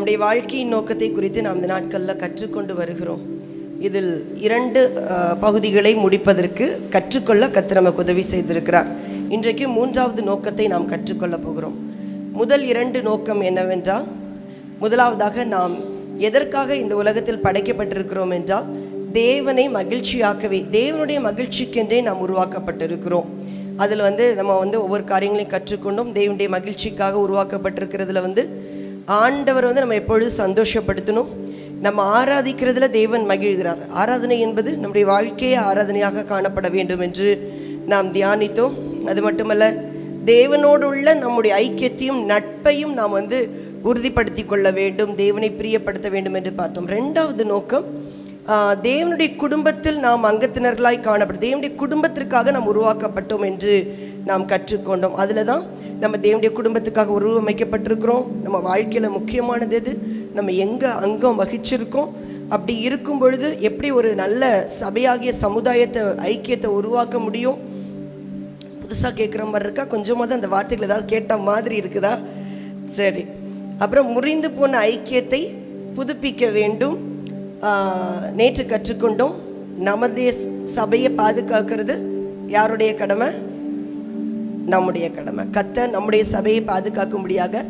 நம்முடைய வாழ்க்கையின் நோக்கத்தை குறித்து நாம் இந்த நாட்களில் கற்றுக்கொண்டு வருகிறோம். இதில் 2 பகுதிகளை முடிப்பதற்கு கற்றுக்கொள்ள கர்த்தர் நமக்கு உதவி செய்திருக்கிறார். இன்றைக்கு 3வது நோக்கத்தை நாம் கற்றுக்கொள்ள போகிறோம். முதல் 2 நோக்கம் என்னவென்றால், முதலாவதாக நாம் எதற்காக இந்த உலகத்தில் படைக்கப்பட்டிருக்கிறோம் என்றால், தேவனை மகிழ்ச்சியாக்கவே, தேவனுடைய மகிழ்ச்சிக்கென்றே நாம் உருவாக்கப்பட்டிருக்கிறோம். அதில் நம்ம ஒவ்வொரு காரியங்களையும் கற்றுக்கொண்டும் தேவனுடைய மகிழ்ச்சிக்காக உருவாக்கப்பட்டிருக்கிறதுல ஆண்டவர் நம்ம எப்பொழுது சந்தோஷப்படுத்தணும், நம்ம ஆராதிக்கிறதுல தேவன் மகிழ்கிறார். ஆராதனை என்பது நம்முடைய வாழ்க்கையே ஆராதனையாக காணப்பட வேண்டும் என்று நாம் தியானித்தோம். அது மட்டுமல்ல, தேவனோடு உள்ள நம்முடைய ஐக்கியத்தையும் நட்பையும் நாம் உறுதிப்படுத்தி கொள்ள வேண்டும், தேவனை பிரியப்படுத்த வேண்டும் என்று பார்த்தோம். 2வது நோக்கம், தேவனுடைய குடும்பத்தில் நாம் அங்கத்தினர்களாய் காணப்படும், தேவனுடைய குடும்பத்திற்காக நாம் உருவாக்கப்பட்டோம் என்று நாம் கற்றுக்கொண்டோம். அதில் தான் நம்ம தேவனுடைய குடும்பத்துக்காக உருவமைக்கப்பட்டிருக்கிறோம். நம்ம வாழ்க்கையில் முக்கியமானது எது, நம்ம எங்கே அங்கம் வகிச்சிருக்கோம், அப்படி இருக்கும் பொழுது எப்படி ஒரு நல்ல சபையாகிய சமுதாயத்தை ஐக்கியத்தை உருவாக்க முடியும். புதுசாக கேட்குற மாதிரி இருக்கா? கொஞ்சமாக தான் அந்த வார்த்தைகள் ஏதாவது கேட்ட மாதிரி இருக்குதா? சரி. அப்புறம் முறிந்து போன ஐக்கியத்தை புதுப்பிக்க வேண்டும். நேற்று கற்றுக்கொண்டோம், நம்முடைய சபையை பாதுகாக்கிறது யாருடைய கடமை? நம்முடைய கடமை. கர்த்தர் நம்முடைய சபையை பாதுகாக்கும்படியாக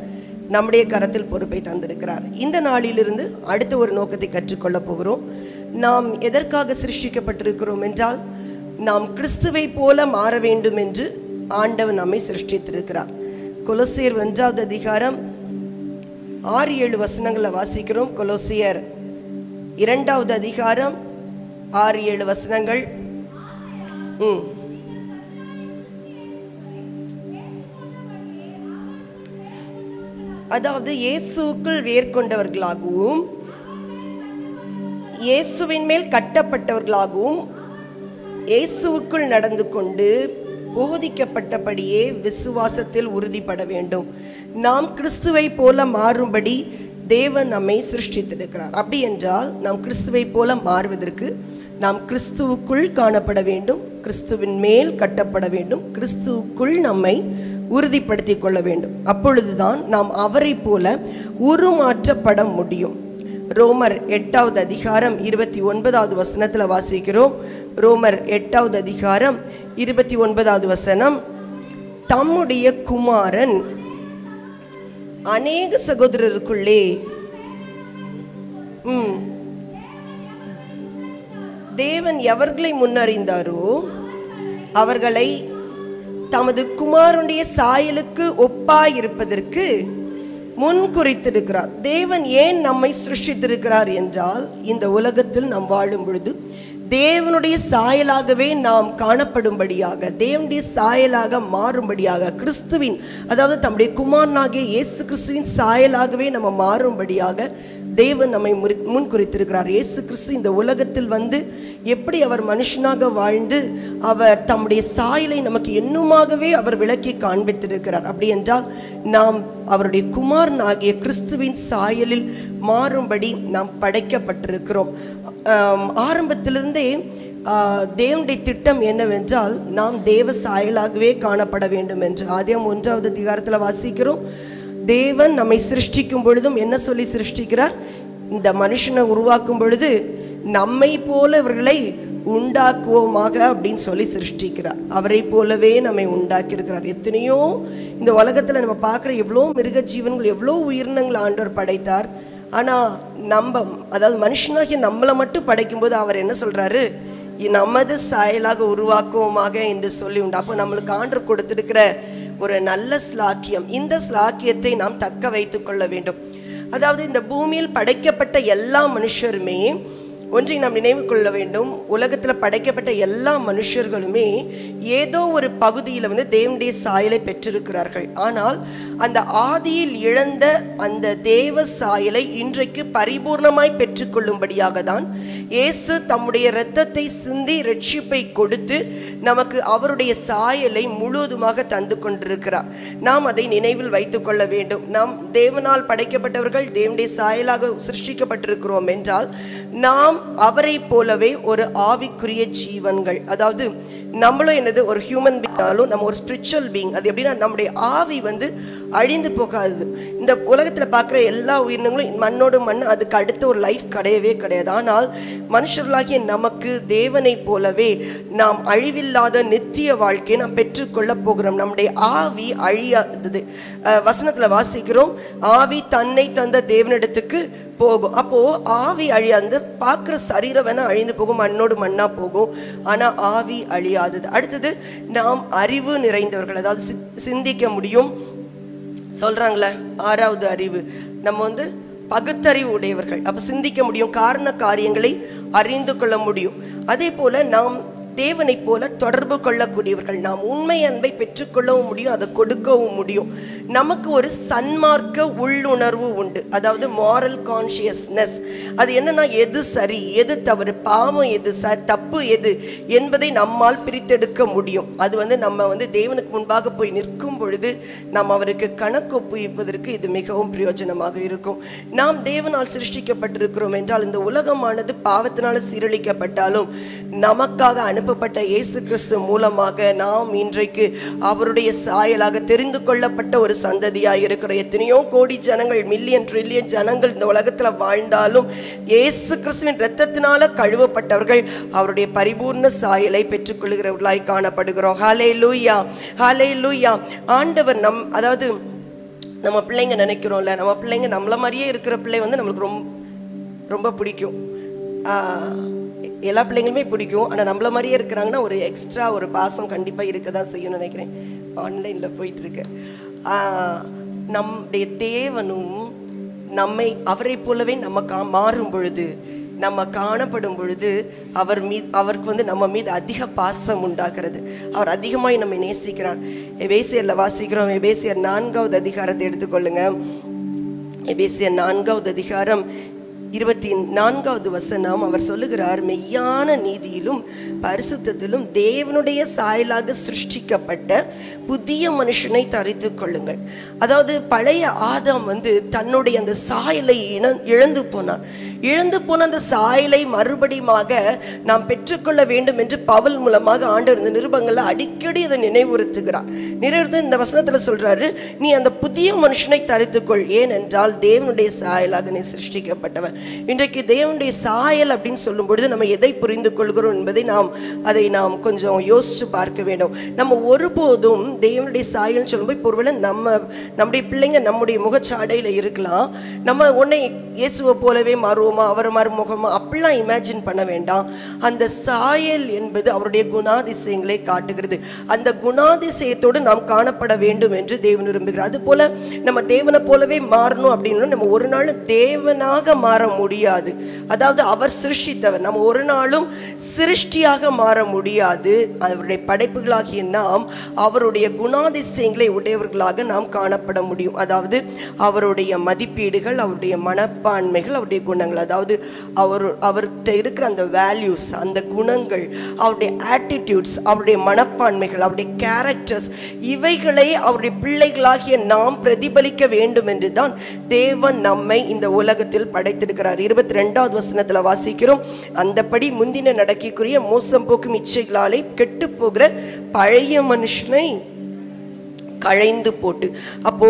நம்முடைய கரத்தில் பொறுப்பை தந்திருக்கிறார். இந்த நாளிலிருந்து அடுத்த ஒரு நோக்கத்தை கற்றுக்கொள்ள போகிறோம். நாம் எதற்காக சிருஷ்டிக்கப்பட்டிருக்கிறோம் என்றால், நாம் கிறிஸ்துவை போல மாற வேண்டும் என்று ஆண்டவர் நம்மை சிருஷ்டித்திருக்கிறார். கொலோசியர் 1வது அதிகாரம் 6-7 வசனங்களை வாசிக்கிறோம். கொலோசியர் 2வது அதிகாரம் 6-7 வசனங்கள். அதாவது, இயேசுவுக்குள் வேர்கொண்டவர்களாகவும் இயேசுவின் மேல் கட்டப்பட்டவர்களாகவும் இயேசுவுக்குள் நடந்து கொண்டு போதிக்கப்பட்டபடியே விசுவாசத்தில் உறுதிப்பட வேண்டும். நாம் கிறிஸ்துவை போல மாறும்படி தேவன் நம்மை சிருஷ்டித்திருக்கிறார். அப்படி என்றால், நாம் கிறிஸ்துவை போல மாறுவதற்கு நாம் கிறிஸ்துவுக்குள் காணப்பட வேண்டும், கிறிஸ்துவின் மேல் கட்டப்பட வேண்டும், கிறிஸ்துவுக்குள் நம்மை உறுதிப்படுத்தி கொள்ள வேண்டும். அப்பொழுதுதான் நாம் அவரை போல உருமாற்றப்பட முடியும். ரோமர் 8வது அதிகாரம் 29வது வசனத்தில் வாசிக்கிறோம். ரோமர் 8வது அதிகாரம் 29வது வசனம், தம்முடைய குமாரன் அநேக சகோதரருக்குள்ளே தேவன் எவர்களை முன்னறிந்தாரோ அவர்களை தமது குமாரனுடைய சாயலுக்கு ஒப்பாயிருப்பதற்கு முன் குறித்திருக்கிறார். தேவன் ஏன் நம்மை சிருஷ்டித்திருக்கிறார் என்றால், இந்த உலகத்தில் நாம் வாழும் பொழுது தேவனுடைய சாயலாகவே நாம் காணப்படும்படியாக, தேவனுடைய சாயலாக மாறும்படியாக, கிறிஸ்துவின், அதாவது தம்முடைய குமாரனாகிய இயேசு கிறிஸ்துவின் சாயலாகவே நம்ம மாறும்படியாக தேவன் நம்மை முன் குறித்திருக்கிறார். இயேசு கிறிஸ்து இந்த உலகத்தில் எப்படி அவர் மனுஷனாக வாழ்ந்து அவர் தம்முடைய சாயலை நமக்கு இன்னுமாகவே அவர் விளக்கி காண்பித்திருக்கிறார். அப்படி என்றால், நாம் அவருடைய குமாரனாகிய கிறிஸ்துவின் சாயலில் மாறும்படி நாம் படைக்கப்பட்டிருக்கிறோம். ஆரம்பத்திலிருந்தே தேவனுடைய திட்டம் என்னவென்றால், நாம் தேவ சாயலாகவே காணப்பட வேண்டும் என்று ஆதியாகமம் 1வது அதிகாரத்தில் வாசிக்கிறோம். தேவன் நம்மை சிருஷ்டிக்கும் பொழுதும் என்ன சொல்லி சிருஷ்டிக்கிறார்? இந்த மனுஷனை உருவாக்கும் பொழுது நம்மை போல இவர்களை உண்டாக்குவோமாக அப்படின்னு சொல்லி சிருஷ்டிக்கிறார். அவரை போலவே நம்மை உண்டாக்கியிருக்கிறார். எத்தனையோ இந்த உலகத்தில் நம்ம பார்க்குற எவ்வளோ மிருக ஜீவன்கள், எவ்வளோ உயிரினங்கள் ஆண்டவர் படைத்தார். ஆனால் அதாவது மனுஷனாகிய நம்மளை மட்டும் படைக்கும்போது அவர் என்ன சொல்கிறாரு? நமது சாயலாக உருவாக்குவோமாக என்று சொல்லி உண்டு. அப்போ நம்மளுக்கு ஆண்டவர் கொடுத்திருக்கிற ஒரு நல்ல ஸ்லாக்கியம், இந்த ஸ்லாக்கியத்தை நாம் தக்க வைத்து கொள்ள வேண்டும். அதாவது, இந்த பூமியில் படைக்கப்பட்ட எல்லா மனுஷருமே ஒன்றை நாம் நினைவு கொள்ள வேண்டும். உலகத்தில் படைக்கப்பட்ட எல்லா மனுஷர்களுமே ஏதோ ஒரு பகுதியில் தேவனுடைய சாயலை பெற்றிருக்கிறார்கள். ஆனால் அந்த ஆதியில் இழந்த அந்த தேவ சாயலை இன்றைக்கு பரிபூர்ணமாய் பெற்றுக்கொள்ளும்படியாக தான் இயேசு தம்முடைய இரத்தத்தை சிந்தி ரட்சிப்பை கொடுத்து நமக்கு அவருடைய சாயலை முழுவதுமாக தந்து கொண்டிருக்கிறார். நாம் அதை நினைவில் வைத்து கொள்ள வேண்டும். நாம் தேவனால் படைக்கப்பட்டவர்கள், தேவனுடைய சாயலாக சிருஷ்டிக்கப்பட்டிருக்கிறோம் என்றால், நாம் அவரை போலவே ஒரு ஆவிக்குரிய ஜீவன்கள். அதாவது நம்மளும் என்னது, ஒரு ஹியூமன் பீயிங்னாலும் நம்ம ஒரு ஸ்பிரிச்சுவல் பீயிங். அது எப்படின்னா, நம்முடைய ஆவி அழிந்து போகாது. இந்த உலகத்தில் பார்க்குற எல்லா உயிரினங்களும் மண்ணோடு மண், அதுக்கு அடுத்த ஒரு லைஃப் கிடையவே கிடையாது. ஆனால் மனுஷர்களாகிய நமக்கு தேவனை போலவே நாம் அழிவில்லாத நித்திய வாழ்க்கையை நாம் பெற்றுக்கொள்ள போகிறோம். நம்முடைய ஆவி அழியாதது. வசனத்தில் வாசிக்கிறோம், ஆவி தன்னை தந்த தேவனிடத்துக்கு போகும். அப்போ ஆவி அழியாது. பார்க்குற சரீரம் வேணா அழிந்து போகும், மண்ணோடு மண்ணா போகும், ஆனால் ஆவி அழியாதது. அடுத்தது, நாம் அறிவு நிறைந்தவர்கள், அதாவது சிந்திக்க முடியும் சொல்றாங்களே, 6வது அறிவு. நம்ம பகுத்தறிவு உடையவர்கள். அப்போ சிந்திக்க முடியும், காரண காரியங்களை அறிந்து கொள்ள முடியும். அதே போல நாம் தேவனை போல தொடர்பு கொள்ளக்கூடியவர்கள். நாம் உண்மை அன்பை பெற்றுக்கொள்ளவும் முடியும், அதை கொடுக்கவும் முடியும். நமக்கு ஒரு சன்மார்க்க உள்ளுணர்வு உண்டு, அதாவது மாரல் கான்ஷியஸ்னஸ். அது என்னன்னா, எது சரி எது தவறு, பாவம் எது தப்பு எது என்பதை நம்மால் பிரித்தெடுக்க முடியும். அது நம்ம தேவனுக்கு முன்பாக போய் நிற்கும் பொழுது நாம் அவருக்கு கணக்கு ஒப்புவிப்பதற்கு இது மிகவும் பிரயோஜனமாக இருக்கும். நாம் தேவனால் சிருஷ்டிக்கப்பட்டிருக்கிறோம் என்றால், இந்த உலகமானது பாவத்தினால சீரழிக்கப்பட்டாலும் நமக்காக அனுப்பப்பட்ட இயேசு கிறிஸ்து மூலமாக நாம் இன்றைக்கு அவருடைய சாயலாக தெரிந்து கொள்ளப்பட்ட ஒரு சந்ததியாக இருக்கிறோம். எத்தனையோ கோடி ஜனங்கள், மில்லியன் ட்ரில்லியன் ஜனங்கள் இந்த உலகத்தில் வாழ்ந்தாலும் இயேசு கிறிஸ்துவின் இரத்தத்தினால கழுவப்பட்டவர்கள் அவருடைய பரிபூர்ண சாயலை பெற்றுக்கொள்கிறவர்களாய் காணப்படுகிறோம். ஹல்லேலூயா, ஹல்லேலூயா. ஆண்டவர் அதாவது நம்ம பிள்ளைங்க நினைக்கிறோம்ல, நம்ம பிள்ளைங்க நம்மள மாதிரியே இருக்கிற பிள்ளை நம்மளுக்கு ரொம்ப பிடிக்கும். எல்லா பிள்ளைங்களுமே பிடிக்கும். ஆனால் நம்மள மாதிரியே இருக்கிறாங்கன்னா ஒரு எக்ஸ்ட்ரா ஒரு பாசம் கண்டிப்பாக இருக்க தான் செய்யும்னு நினைக்கிறேன். ஆன்லைனில் போயிட்டுருக்கு. நம்முடைய தேவனும் நம்மை அவரை போலவே நம்ம மாறும் பொழுது, நம்ம காணப்படும் பொழுது அவருக்கு நம்ம மீது அதிக பாசம் உண்டாகிறது. அவர் அதிகமாய் நம்மை நேசிக்கிறார். எபேசியரில் வாசிக்கிறோம். எபேசியர் 4வது அதிகாரத்தை எடுத்துக்கொள்ளுங்க. எபேசியர் 4வது அதிகாரம் 24வது வசனம். அவர் சொல்லுகிறார், மெய்யான நீதியிலும் பரிசுத்தத்திலும் தேவனுடைய சாயலாக சிருஷ்டிக்கப்பட்ட புதிய மனுஷனை தரித்து கொள்ளுங்கள். அதாவது பழைய ஆதாம் தன்னுடைய அந்த சாயலை இழந்து போன அந்த சாயலை மறுபடியுமாக நாம் பெற்றுக்கொள்ள வேண்டும் என்று பவுல் மூலமாக ஆண்டவர் இந்த நிருபங்களை அடிக்கடி அதை நினைவுறுத்துகிறார். இந்த வசனத்தில் சொல்றாரு, நீ அந்த புதிய மனுஷனை தரித்துக்கொள், ஏனென்றால் தேவனுடைய சாயலாக நீ சிருஷ்டிக்கப்பட்டவர். இன்றைக்கு தேவனுடைய சாயல் அப்படின்னு சொல்லும் பொழுது நம்ம எதை புரிந்து கொள்கிறோம் என்பதை அதை நாம் கொஞ்சம் யோசிச்சு பார்க்க வேண்டும். நம்ம ஒருபோதும் தேவனுடைய சாயல்னு சொல்லும்போது, இப்போ ஒருவேளை நம்முடைய பிள்ளைங்க நம்முடைய முகச்சாடையில் இருக்கலாம், நம்ம உன்னை இயேசுவை போலவே மாறுவோமா, அவர் மறுமுகமா, அப்படிலாம் இமேஜின் பண்ண வேண்டாம். அந்த சாயல் என்பது அவருடைய குணாதிசயங்களை காட்டுகிறது. அந்த குணாதிசயத்தோடு நாம் காணப்பட வேண்டும் என்று தேவன் விரும்புகிறார். அது போல நம்ம தேவனை போலவே மாறணும் அப்படின்னு நம்ம ஒரு நாள் தேவனாக மாற முடியாது. அதாவது அவர் சிருஷ்டித்தவர், நம்ம ஒரு நாளும் சிருஷ்டியாக மாற முடியாது. அவருடைய படைப்புகளாகிய நாம் அவருடைய குணாதிசயங்களை உடையவர்களாக நாம் காணப்பட முடியும். அதாவது அவருடைய மதிப்பீடுகள், அவருடைய மனப்பான்மைகள், அவருடைய குணங்கள், அதாவது அவர்கிட்ட இருக்கிற அந்த வேல்யூஸ், அந்த குணங்கள், அவருடைய ஆட்டிடியூட்ஸ், அவருடைய மனப்பான்மைகள், அவருடைய கேரக்டர்ஸ், இவைகளை அவருடைய பிள்ளைகளாகிய நாம் பிரதிபலிக்க வேண்டும் என்று தான் தேவன் நம்மை இந்த உலகத்தில் படைத்திருக்கிறார். 22வது வசனத்தில் வாசிக்கிறோம், அந்தபடி முந்தின நடக்கைக்குரிய மோசம் போக்கும் இச்சைகளாலே கெட்டு போகிற பழைய மனுஷனை களைந்து போட்டு. அப்போ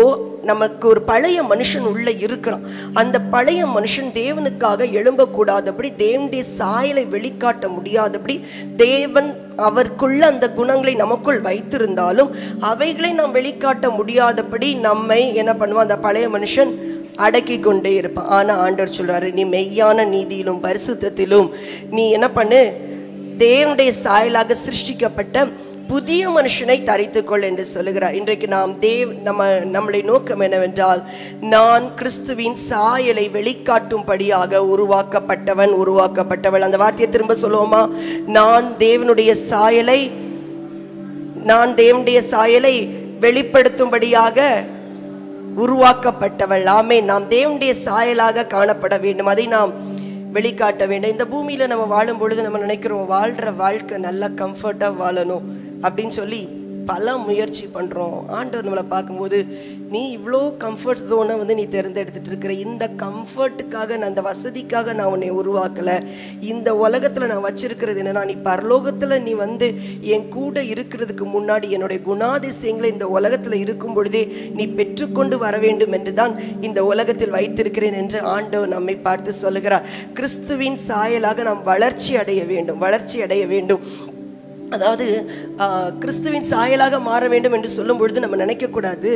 நமக்கு ஒரு பழைய மனுஷன் உள்ள இருக்கிறான். அந்த பழைய மனுஷன் தேவனுக்காக எழும்பக்கூடாதபடி, தேவனுடைய சாயலை வெளிக்காட்ட முடியாதபடி, தேவன் அவருக்குள்ள அந்த குணங்களை நமக்குள் வைத்திருந்தாலும் அவைகளை நாம் வெளிக்காட்ட முடியாதபடி நம்மை என்ன பண்ணுவோம், அந்த பழைய மனுஷன் அடக்கி கொண்டே இருப்பான். ஆனா ஆண்டவர் சொல்றாரு, நீ மெய்யான நீதியிலும் பரிசுத்தத்திலும் நீ என்ன பண்ணு, தேவனுடைய சாயலாக சிருஷ்டிக்கப்பட்ட புதிய மனுஷனை தரித்துக்கொள் என்று சொல்லுகிறார். இன்றைக்கு நம்முடைய நோக்கம் என்னவென்றால், நான் கிறிஸ்துவின் சாயலை வெளிக்காட்டும்படியாக உருவாக்கப்பட்டவள். அந்த வார்த்தையை திரும்ப சொல்லுவோமா? நான் தேவனுடைய சாயலை வெளிப்படுத்தும்படியாக உருவாக்கப்பட்டவள். ஆமென். நாம் தேவனுடைய சாயலாக காணப்பட வேண்டும், அதை நாம் வெளிக்காட்ட வேண்டும். இந்த பூமியில நம்ம வாழும் பொழுது நம்ம நினைக்கிறோம், வாழ்ற வாழ்க்கை நல்லா கம்ஃபர்ட்டா வாழணும் அப்படின்னு சொல்லி பல முயற்சி பண்ணுறோம். ஆண்டவர் நம்மளை பார்க்கும்போது, நீ இவ்வளோ கம்ஃபர்ட் ஜோனை வந்து நீ தேர்ந்தெடுத்துட்டு இருக்கிற, இந்த கம்ஃபர்ட்டுக்காக நான், அந்த வசதிக்காக நான் உன்னை உருவாக்கலை. இந்த உலகத்தில் நான் வச்சிருக்கிறது என்னன்னா, நீ பரலோகத்தில் நீ வந்து என் கூட இருக்கிறதுக்கு முன்னாடி என்னுடைய குணாதிசயங்களை இந்த உலகத்தில் இருக்கும் பொழுதே நீ பெற்றுக்கொண்டு வர வேண்டும் என்று தான் இந்த உலகத்தில் வைத்திருக்கிறேன் என்று ஆண்டவர் நம்மை பார்த்து சொல்லுகிறார். கிறிஸ்துவின் சாயலாக நாம் வளர்ச்சி அடைய வேண்டும், வளர்ச்சி அடைய வேண்டும். அதாவது கிறிஸ்துவின் சாயலாக மாற வேண்டும் என்று சொல்லும் பொழுது நம்ம நினைக்கக்கூடாது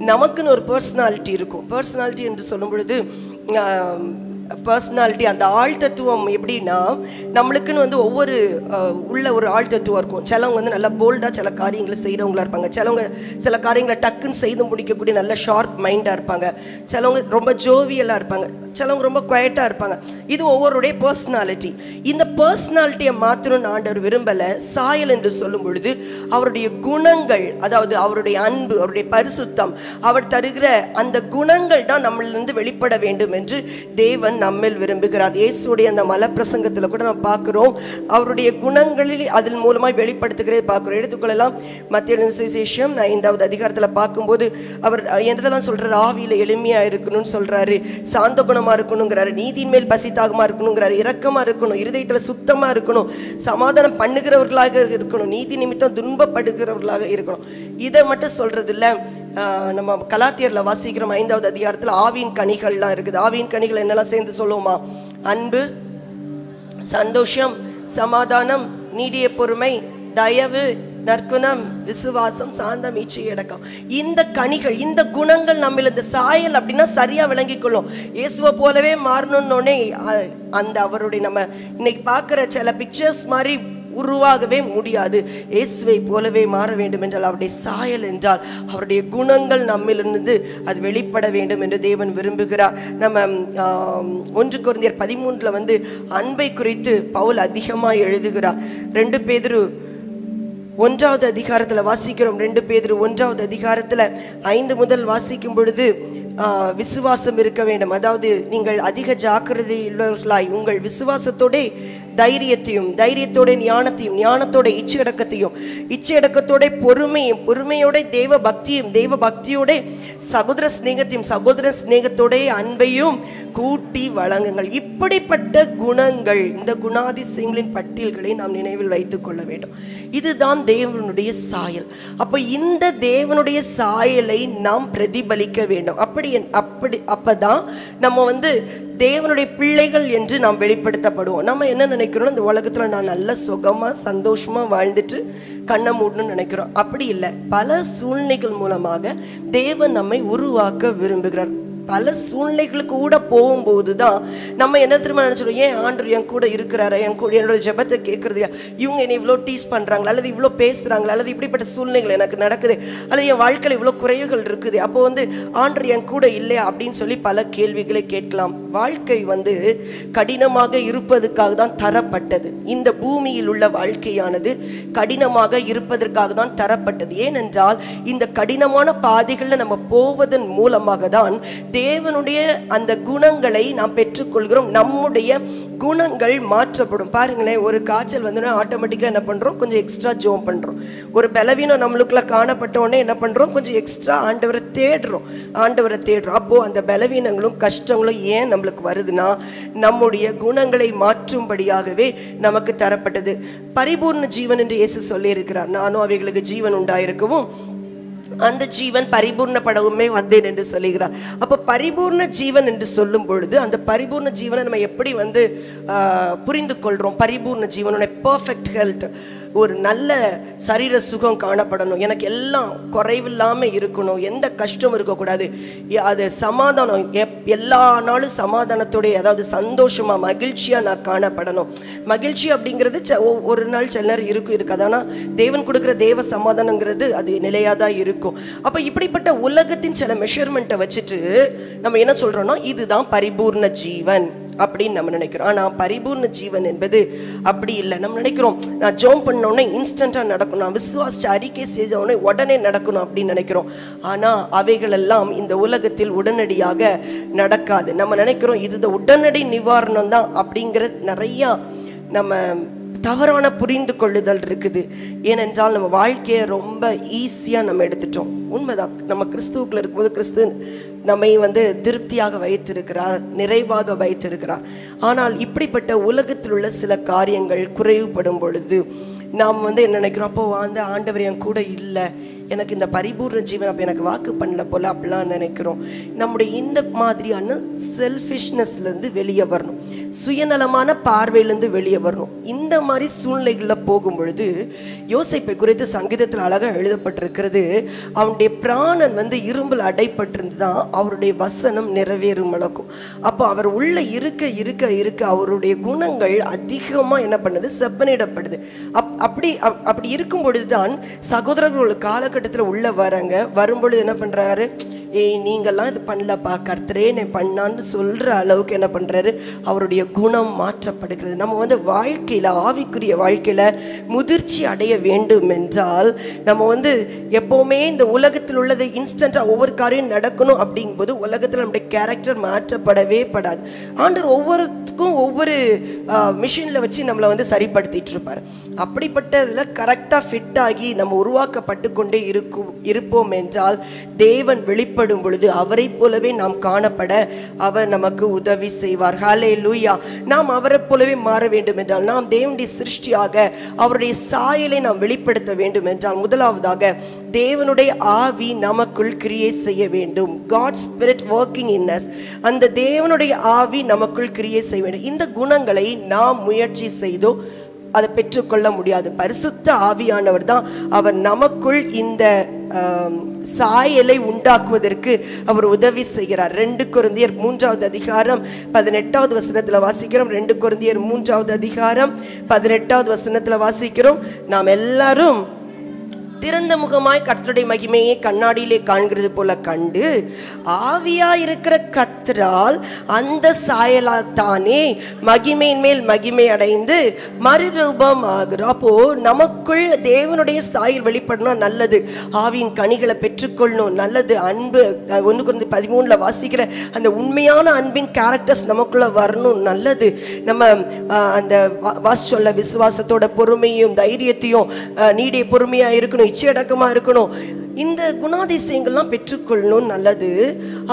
நமக்குன்னு ஒரு பர்சனாலிட்டி இருக்கும். பர்சனாலிட்டி என்று சொல்லும் பொழுது பர்சனாலிட்டி, அந்த ஆள் தத்துவம் எப்படின்னா, நம்மளுக்குன்னு வந்து ஒவ்வொரு உள்ள ஒரு ஆள் தத்துவம் இருக்கும். சிலவங்க வந்து நல்லா போல்டாக சில காரியங்களை செய்கிறவங்களா இருப்பாங்க. சிலவங்க சில காரியங்களை டக்குன்னு செய்து முடிக்கக்கூடிய நல்ல ஷார்ப் மைண்டாக இருப்பாங்க. சிலவங்க ரொம்ப ஜோவியலாக இருப்பாங்க. சிலவங்க ரொம்ப குவைட்டாக இருப்பாங்க. இது ஒவ்வொருடைய பர்சனாலிட்டி. இந்த பர்சனாலிட்டியை மாற்றணும்னு ஆண்டவர் விரும்பலை. சாயல் என்று சொல்லும் பொழுது அவருடைய குணங்கள், அதாவது அவருடைய அன்பு, அவருடைய பரிசுத்தம், அவர் தருகிற அந்த குணங்கள் தான் நம்மளிலிருந்து வெளிப்பட வேண்டும் என்று தேவன் நம்மில் விரும்புகிறார். இயேசுடைய அந்த மலப்பிரசங்கத்தில் கூட நம்ம பார்க்குறோம், அவருடைய குணங்களில் அதன் மூலமாக வெளிப்படுத்துகிறே பார்க்குறோம். எடுத்துக்கொள்ளலாம் மத்திய சுவிசேஷம் 5வது அதிகாரத்தில் பார்க்கும்போது அவர் என்னதெல்லாம் சொல்கிறார், ஆவியில் எளிமையாக இருக்கணும்னு சொல்கிறாரு, சாந்த குணமாக இருக்கணுங்கிறாரு, நீதியின் மேல் பசி தாகமாக இருக்கணுங்கிறாரு, இரக்கமாக இருக்கணும், இருதயத்தில் சுத்தமாக இருக்கணும், சமாதானம் பண்ணுகிறவர்களாக இருக்கணும், நீதி நிமித்தம் துன்பப்படுகிறவர்களாக இருக்கணும். இதை மட்டும் சொல்றது இல்லை. நம்ம கலாத்தியரில் வாசிக்கிறோம் 5வது அதிகாரத்தில் ஆவியின் கனிகள்லாம் இருக்குது. ஆவியின் கனிகள் என்னெல்லாம் சேர்ந்து சொல்லுவோமா? அன்பு, சந்தோஷம், சமாதானம், நீடிய பொறுமை, தயவு, நற்குணம், விசுவாசம், சாந்தம், இச்சை அடக்கம். இந்த கனிகள், இந்த குணங்கள் நம்மள, இந்த சாயல் அப்படின்னா சரியா விளங்கிக் கொள்ளும். இயேசுவை போலவே மாறணும்னே அந்த அவருடைய நம்ம இன்னைக்கு பார்க்குற சில பிக்சர்ஸ் மாதிரி உருவாகவே முடியாது. இயேசுவை போலவே மாற வேண்டும் என்றால், அவருடைய சாயல் என்றால் அவருடைய குணங்கள் நம்மிலிருந்து அது வெளிப்பட வேண்டும் என்று தேவன் விரும்புகிறார். நம்ம 1 கொரிந்தியர் 13 வந்து அன்பை குறித்து பவுல் அதிகமாக எழுதுகிறார். 2 பேதுரு 1வது அதிகாரத்தில் வாசிக்கிறோம். 2 பேதுரு 1வது அதிகாரத்தில் 5 முதல் வாசிக்கும் பொழுது விசுவாசம் இருக்க வேண்டும். அதாவது நீங்கள் அதிக ஜாக்கிரதை உள்ளவர்களாய் உங்கள் விசுவாசத்தோட தைரியத்தையும், தைரியத்தோட ஞானத்தையும், ஞானத்தோட இச்சையடக்கத்தையும், இச்சையடக்கத்தோட பொறுமையும், பொறுமையோட தேவ பக்தியும், தேவ பக்தியோட சகோதர ஸ்நேகத்தையும், சகோதர ஸ்நேகத்தோட அன்பையும் கூட்டி வழங்குங்கள். இப்படிப்பட்ட குணங்கள், இந்த குணாதிசயங்களின் பட்டியல்களை நாம் நினைவில் வைத்துக் கொள்ள வேண்டும். இதுதான் தேவனுடைய சாயல். அப்போ இந்த தேவனுடைய சாயலை நாம் பிரதிபலிக்க வேண்டும். அப்பதான் நம்ம வந்து தேவனுடைய பிள்ளைகள் என்று நாம் வெளிப்படுத்தப்படுவோம். நம்ம என்ன நினைக்கிறோம், இந்த உலகத்துல நான் நல்ல சுகமா சந்தோஷமா வாழ்ந்துட்டு கண்ணை மூடணும்னு நினைக்கிறோம். அப்படி இல்லை. பல சூழ்நிலைகள் மூலமாக தேவன் நம்மை உருவாக்க விரும்புகிறார். பல சூழ்நிலைகளுக்கு கூட போகும்போது தான் நம்ம என்ன திரும்ப நினச்சிடுவோம், ஏன் ஆண்டவர் என் கூட இருக்கிறாரு, என் கூட என்னோட ஜெபத்தை கேட்குறது, இவங்க என்னை இவ்வளோ டீஸ் பண்ணுறாங்களா, அல்லது இவ்வளோ பேசுகிறாங்களா, அல்லது இப்படிப்பட்ட சூழ்நிலைகள் எனக்கு நடக்குது, அல்லது என் வாழ்க்கையில் இவ்வளோ குறைவுகள் இருக்குது, அப்போ வந்து ஆண்டவர் என் கூட இல்லையா அப்படின்னு சொல்லி பல கேள்விகளை கேட்கலாம். வாழ்க்கை வந்து கடினமாக இருப்பதற்காக தான் தரப்பட்டது. இந்த பூமியில் உள்ள வாழ்க்கையானது கடினமாக இருப்பதற்காக தான் தரப்பட்டது. ஏனென்றால் இந்த கடினமான பாதைகளில் நம்ம போவதன் மூலமாக தான் தேவனுடைய அந்த குணங்களை நாம் பெற்றுக்கொள்கிறோம். நம்முடைய குணங்கள் மாற்றப்படும். பாருங்களேன், ஒரு காய்ச்சல் வந்து ஆட்டோமேட்டிக்காக என்ன பண்ணுறோம், கொஞ்சம் எக்ஸ்ட்ரா ஜோம் பண்ணுறோம். ஒரு பலவீனம் நம்மளுக்குள்ள காணப்பட்ட உடனே என்ன பண்ணுறோம், கொஞ்சம் எக்ஸ்ட்ரா ஆண்டவரை தேடுறோம். அப்போது அந்த பலவீனங்களும் கஷ்டங்களும் ஏன் நம்மளுக்கு வருதுன்னா, நம்முடைய குணங்களை மாற்றும்படியாகவே நமக்கு தரப்பட்டது. பரிபூர்ண ஜீவன் என்று இயேசு சொல்லியிருக்கிறார். நானும் அவைகளுக்கு ஜீவன் உண்டாயிருக்கவும் அந்த ஜீவன் பரிபூர்ணப்படவுமே வந்தேன் என்று சொல்லுகிறார். அப்போ பரிபூர்ண ஜீவன் என்று சொல்லும் பொழுது அந்த பரிபூர்ண ஜீவனை நம்ம எப்படி வந்து புரிந்து கொள்கிறோம்? பரிபூர்ண ஜீவனுடைய பர்ஃபெக்ட் ஹெல்த், ஒரு நல்ல சரீர சுகம் காணப்படணும், எனக்கு எல்லாம் குறைவில்லாமல் இருக்கணும், எந்த கஷ்டமும் இருக்கக்கூடாது, அது சமாதானம், எல்லா நாளும் சமாதானத்தோடைய, அதாவது சந்தோஷமாக மகிழ்ச்சியாக நான் காணப்படணும். மகிழ்ச்சி அப்படிங்கிறது ஒரு நாள் சில நேரம் இருக்காது. ஆனால் தேவன் கொடுக்குற தேவ சமாதானங்கிறது அது நிலையாக தான் இருக்கும். அப்போ இப்படிப்பட்ட உலகத்தின் சில மெஷர்மெண்ட்டை வச்சுட்டு நம்ம என்ன சொல்கிறோன்னா, இதுதான் பரிபூர்ண ஜீவன் அப்படின்னு நம்ம நினைக்கிறோம். ஆனால் பரிபூர்ண ஜீவன் என்பது அப்படி இல்லை. நம்ம நினைக்கிறோம், நான் ஜோம் பண்ணோடனே இன்ஸ்டண்ட்டாக நடக்கணும், நான் விசுவாசிச்சு அறிக்கை செஞ்சோடனே உடனே நடக்கணும் அப்படின்னு நினைக்கிறோம். ஆனால் அவைகளெல்லாம் இந்த உலகத்தில் உடனடியாக நடக்காது. நம்ம நினைக்கிறோம் இது உடனடி நிவாரணம் தான் அப்படிங்கிற நிறையா நம்ம தவறான புரிந்து கொள்ளுதல் இருக்குது. ஏனென்றால் நம்ம வாழ்க்கையை ரொம்ப ஈஸியாக நம்ம எடுத்துட்டோம். உண்மைதான், நம்ம கிறிஸ்துவுக்குள்ள இருக்கும்போது கிறிஸ்து நம்மை திருப்தியாக வைத்திருக்கிறார், நிறைவாக வைத்திருக்கிறார். ஆனால் இப்படிப்பட்ட உலகத்தில் உள்ள சில காரியங்கள் குறைவுபடும் பொழுது நாம் என்ன நினைக்கிறோம், அப்போ ஆண்டவர் என் கூட இல்லை, எனக்கு இந்த பரிபூர்ண ஜீவன் அப்போ எனக்கு வாக்கு பண்ணல போல அப்படிலாம் நினைக்கிறோம். நம்முடைய இந்த மாதிரியான செல்ஃபிஷ்னஸ்லேருந்து வெளியே வரணும், சுயநலமான பார்வையிலேருந்து வெளியே வரணும். இந்த மாதிரி சூழ்நிலைகளில் போகும் பொழுது யோசேப்பை குறித்து சங்கீதத்தில் அழகாக எழுதப்பட்டிருக்கிறது, அவனுடைய பிராணன் இரும்பில் அடைப்பட்டிருந்து தான் அவருடைய வசனம் நிறைவேறும் அளக்கும். அப்போ அவர் உள்ள இருக்க இருக்க இருக்க அவருடைய குணங்கள் அதிகமாக என்ன பண்ணுது, செப்பனிடப்படுது. அப்படி இருக்கும் பொழுது தான் சகோதரர்கள் காலகட்டத்தில் உள்ள வரும்பொழுது என்ன பண்றாரு, ஏய் நீங்கள்லாம் இது பண்ணலப்பா, கர்த்தரே நான் பண்ணான்னு சொல்கிற அளவுக்கு என்ன பண்ணுறாரு, அவருடைய குணம் மாற்றப்படுகிறது. நம்ம வாழ்க்கையில், ஆவிக்குரிய வாழ்க்கையில் முதிர்ச்சி அடைய வேண்டும் என்றால் நம்ம எப்போவுமே இந்த உலகத்தில் உள்ளதை இன்ஸ்டண்ட்டாக ஒவ்வொரு காரியம் நடக்கணும் அப்படிங்கும்போது உலகத்தில் நம்முடைய கேரக்டர் மாற்றப்படவே படாது. ஆண்டவர் ஒவ்வொருத்துக்கும் ஒவ்வொரு மிஷினில் வச்சு நம்மளை சரிப்படுத்திட்டு இருப்பார். அப்படிப்பட்டதில் கரெக்டாக ஃபிட் ஆகி நம்ம உருவாக்கப்பட்டு கொண்டே இருப்போம் என்றால் தேவன் வெளிப்படும் பொழுது அவரை போலவே நாம் காணப்பட அவர் நமக்கு உதவி செய்வார். ஹல்லேலூயா. நாம் அவரை போலவே மாற வேண்டும் என்றால், நாம் தேவனுடைய சிருஷ்டியாக அவருடைய சாயலை நாம் வெளிப்படுத்த வேண்டும் என்றால், முதலாவதாக தேவனுடைய ஆவி நமக்குள் கிரியை செய்ய வேண்டும். God Spirit working in us. அந்த தேவனுடைய ஆவி நமக்குள் கிரியை செய்ய வேண்டும். இந்த குணங்களை நாம் முயற்சி செய்தோ அதை பெற்றுக்கொள்ள முடியாது. பரிசுத்த ஆவியானவர் தான் அவர் நமக்குள் இந்த சாயலை உண்டாக்குவதற்கு அவர் உதவி செய்கிறார். 2 கொரிந்தியர் 3வது அதிகாரம் 18வது வசனத்தில் வாசிக்கிறோம். 2 கொரிந்தியர் 3வது அதிகாரம் 18வது வசனத்தில் வாசிக்கிறோம், நாம் எல்லாரும் திறந்த முகமாய் கர்த்தருடைய மகிமையை கண்ணாடியிலே காண்கிறது போல கண்டு ஆவியாய் இருக்கிற கர்த்தரால் அந்த சாயலாத்தானே மகிமையின் மேல் மகிமை அடைந்து மறுரூபம் ஆகிறோம். அப்போ நமக்குள் தேவனுடைய சாயல் வெளிப்படணும், நல்லது. ஆவியின் கனிகளை பெற்றுக்கொள்ளணும், நல்லது. அன்பு 1 கொரிந்தியர் 13ல் வாசிக்கிற அந்த உண்மையான அன்பின் கேரக்டர்ஸ் நமக்குள்ள வரணும், நல்லது. நம்ம அந்த சொல்ல விசுவாசத்தோட பொறுமையும் தைரியத்தையும், நீடிய பொறுமையா இருக்கணும், இச்சையடக்கமா இருக்கணும், இந்த குணாதிசயங்கள்லாம் பெற்றுக்கொள்ளணும், நல்லது.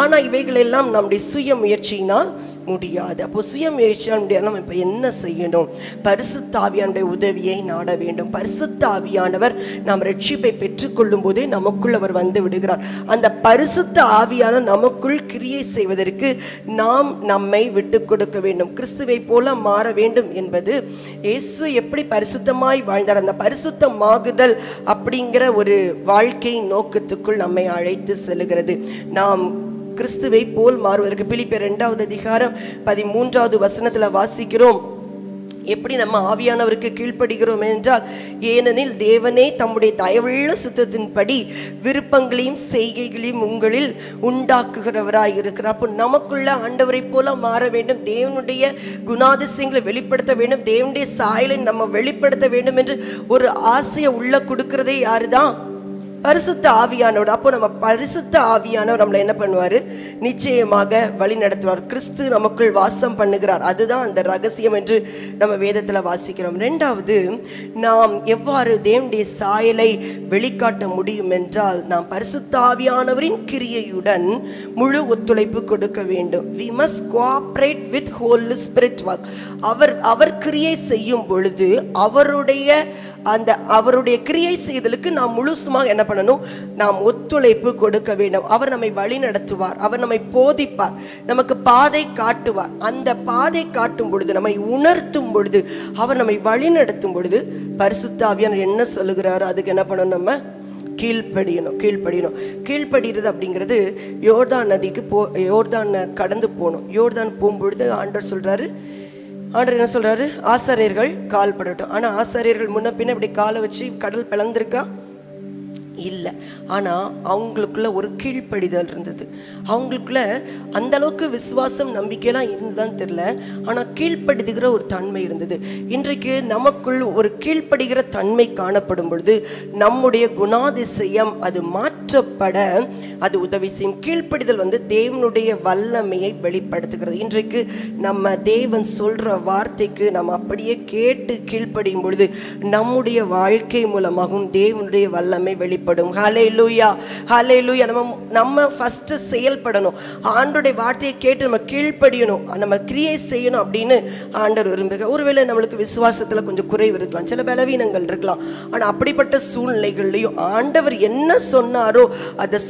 ஆனா இவைகள் எல்லாம் நம்முடைய சுய முயற்சியினால் முடியாது. அப்போ சுய முயற்சியால் முடியாது. நம்ம இப்போ என்ன செய்யணும்? பரிசுத்த ஆவியானுடைய உதவியை நாட வேண்டும். பரிசுத்த ஆவியானவர் நாம் ரட்சிப்பை பெற்றுக்கொள்ளும் போதே நமக்குள் அவர் வந்து விடுகிறார். அந்த பரிசுத்த ஆவியான நமக்குள் கிரியை செய்வதற்கு நாம் நம்மை விட்டு கொடுக்க வேண்டும். கிறிஸ்துவை போல மாற வேண்டும் என்பது இயேசு எப்படி பரிசுத்தமாய் வாழ்ந்தார், அந்த பரிசுத்தமாகுதல் அப்படிங்கிற ஒரு வாழ்க்கை நோக்கத்துக்குள் நம்மை அழைத்து செல்கிறது. நாம் கிறிஸ்துவை போல் மாறுவதற்கு பிலிப்பியர் 2வது அதிகாரம் 13வது வசனத்துல வாசிக்கிறோம். எப்படி நம்ம ஆவியானவருக்கு கீழ்ப்படுகிறோம் என்றால், ஏனெனில் தேவனே தம்முடைய தயவுள்ள சித்தத்தின்படி விருப்பங்களையும் செய்கைகளையும் உங்களில் உண்டாக்குகிறவராய் இருக்கிறார். அப்போ நமக்குள்ள ஆண்டவரை போல மாற வேண்டும், தேவனுடைய குணாதிசயங்களை வெளிப்படுத்த வேண்டும், தேவனுடைய சாயலை நம்ம வெளிப்படுத்த வேண்டும் என்று ஒரு ஆசையை உள்ள கொடுக்கிறதே யாருதான்? பரிசுத்த ஆவியானவர். அப்போ நம்ம பரிசுத்த ஆவியானவர் நம்மளை என்ன பண்ணுவார்? நிச்சயமாக வழி நடத்துவார். கிறிஸ்து நமக்குள் வாசம் பண்ணுகிறார், அதுதான் அந்த ரகசியம் என்று நம்ம வேதத்தில் வாசிக்கிறோம். 2வது, நாம் எவ்வாறு தேவனுடைய சாயலை வெளிக்காட்ட முடியும் என்றால், நாம் பரிசுத்த ஆவியானவரின் கிரியையுடன் முழு ஒத்துழைப்பு கொடுக்க வேண்டும். we must cooperate with Holy Spirit work. அவர் கிரியை செய்யும் பொழுது அவருடைய கிரியை செய்தலுக்கு நாம் முழுசுமாக என்ன பண்ணணும்? நாம் ஒத்துழைப்பு கொடுக்க வேண்டும். அவர் நம்மை வழி நடத்துவார், அவர் நம்மை போதிப்பார், நமக்கு பாதை காட்டுவார். அந்த பாதை காட்டும் பொழுது, நம்மை உணர்த்தும் பொழுது, அவர் நம்மை வழி நடத்தும் பொழுது பரிசுத்த ஆவியானவர் என்ன சொல்லுகிறாரோ அதுக்கு என்ன பண்ணணும்? நம்ம கீழ்ப்படியணும். கீழ்ப்படுகிறது அப்படிங்கிறது யோர்தான் நதிக்கு யோர்தான் கடந்து போகணும். யோர்தான் போகும்பொழுது ஆண்டவர் என்ன சொல்றாரு? ஆசாரியர்கள் கால் படட்டும். ஆனா ஆசாரியர்கள் முன்ன பின்ன இப்படி காலை வச்சு கடல் பிளந்திருக்கா? இல்லை. ஆனால் அவங்களுக்குள்ள ஒரு கீழ்ப்படிதல் இருந்தது. அவங்களுக்குள்ள அந்த அளவுக்கு விசுவாசம் நம்பிக்கையெல்லாம் இருந்ததுதான் தெரியல, ஆனால் கீழ்ப்படுத்துகிற ஒரு தன்மை இருந்தது. இன்றைக்கு நமக்குள் ஒரு கீழ்ப்படுகிற தன்மை காணப்படும் பொழுது நம்முடைய குணாதிசயம் அது மாற்றப்பட அது உதவி செய்யும். கீழ்ப்படிதல் தேவனுடைய வல்லமையை வெளிப்படுத்துகிறது. இன்றைக்கு நம்ம தேவன் சொல்ற வார்த்தைக்கு நம்ம அப்படியே கேட்டு கீழ்ப்படியும் பொழுது நம்முடைய வாழ்க்கை மூலமாகவும் தேவனுடைய வல்லமை வெளிப்படும். ஹல்லேலூயா, ஹல்லேலூயா. நம்ம ஃபர்ஸ்ட் செயல்படணும். ஆண்டவருடைய வார்த்தையை கேட்டு நம்ம கீழ்ப்படியணும், நம்ம கிரியை செய்யணும் அப்படின்னு ஆண்டவர் விரும்புகிறார். ஒருவேளை நம்மளுக்கு விசுவாசத்துல கொஞ்சம் குறைவு இருக்கலாம், சில பலவீனங்கள் இருக்கலாம். ஆனா அப்படிப்பட்ட சூழ்நிலைகள்லையும் ஆண்டவர் என்ன சொன்னாரோ அதை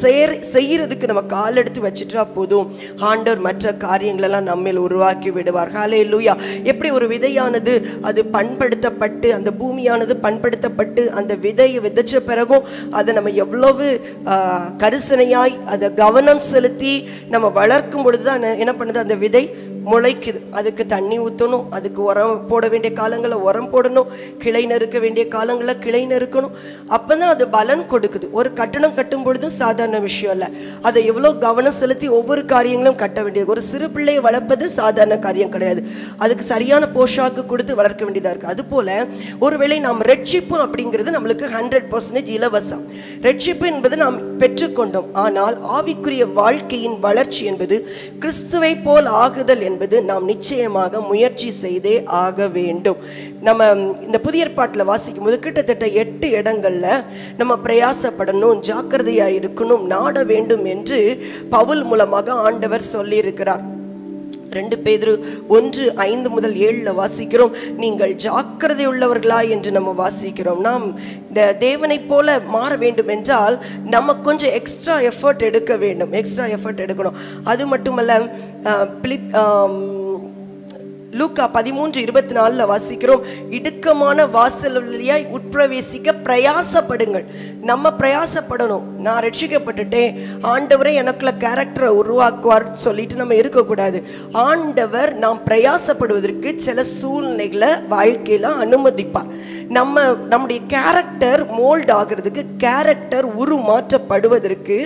செய்யறதுக்கு நம்ம கால் எடுத்து வச்சுட்டா போதும், ஆண்டவர் மற்ற காரியங்களெல்லாம் நம்மில் உருவாக்கி விடுவார். ஹல்லேலூயா. எப்படி ஒரு விதையானது அது பண்படுத்தப்பட்டு, அந்த பூமியானது பண்படுத்தப்பட்டு அந்த விதையை விதைச்ச பிறகும் அதை நம்ம எவ்வளவு கரிசனையாய் அதை கவனம் செலுத்தி நம்ம வளர்க்கும் பொழுதுதான் என்ன பண்ணுது, அந்த விதை முளைக்குது. அதுக்கு தண்ணி ஊற்றணும், அதுக்கு உரம் போட வேண்டிய காலங்களில் உரம் போடணும், கிளை நறுக்க வேண்டிய காலங்களில் கிளை நறுக்கணும். அப்போ தான் அது பலன் கொடுக்குது. ஒரு கட்டணம் கட்டும் பொழுதும் சாதாரண விஷயம் இல்லை, அதை எவ்வளோ கவனம் செலுத்தி ஒவ்வொரு காரியங்களும் கட்ட வேண்டியது. ஒரு சிறு பிள்ளையை வளர்ப்பது சாதாரண காரியம் கிடையாது, அதுக்கு சரியான போஷாக்கு கொடுத்து வளர்க்க வேண்டியதாக இருக்குது. அதுபோல் ஒருவேளை நாம் ரட்சிப்பு அப்படிங்கிறது நம்மளுக்கு 100% இலவசம். ரட்சிப்பு என்பது நாம் பெற்றுக்கொண்டோம். ஆனால் ஆவிக்குரிய வாழ்க்கையின் வளர்ச்சி என்பது கிறிஸ்துவை போல் ஆகுதல் என்பது நாம் நிச்சயமாக முயற்சி செய்தே ஆக வேண்டும். நம்ம இந்த புதிய ஏற்பாட்டில் வாசிக்கும் போது கிட்டத்தட்ட 8 இடங்கள்ல நம்ம பிரயாசப்படணும், ஜாக்கிரதையா இருக்கணும், நாட வேண்டும் என்று பவுல் மூலமாக ஆண்டவர் சொல்லி இருக்கிறார். 2 பேதுரு 1:5-7 வாசிக்கிறோம், நீங்கள் ஜாக்கிரதை உள்ளவர்களா என்று நம்ம வாசிக்கிறோம். நாம் இந்த தேவனை போல மாற வேண்டும் என்றால் நம்ம கொஞ்சம் எக்ஸ்ட்ரா எஃபர்ட் எடுக்க வேண்டும், எக்ஸ்ட்ரா எஃபர்ட் எடுக்கணும். அது மட்டுமல்ல, லூக்கா 13:24 வாசிக்கிறோம், இடுக்கமான வாசல் வழியாய் உட்பிரவேசிக்க பிரயாசப்படுங்கள். நம்ம பிரயாசப்படணும். நான் ரட்சிக்கப்பட்டுட்டேன், ஆண்டவரை எனக்குள்ள கேரக்டரை உருவாக்குவார் சொல்லிட்டு நம்ம இருக்கக்கூடாது. ஆண்டவர் நாம் பிரயாசப்படுவதற்கு சில சூழ்நிலைகளை வாழ்க்கையில அனுமதிப்பார். நம்முடைய கேரக்டர் மோல்ட் ஆகிறதுக்கு, கேரக்டர் உருமாற்றப்படுவதற்கு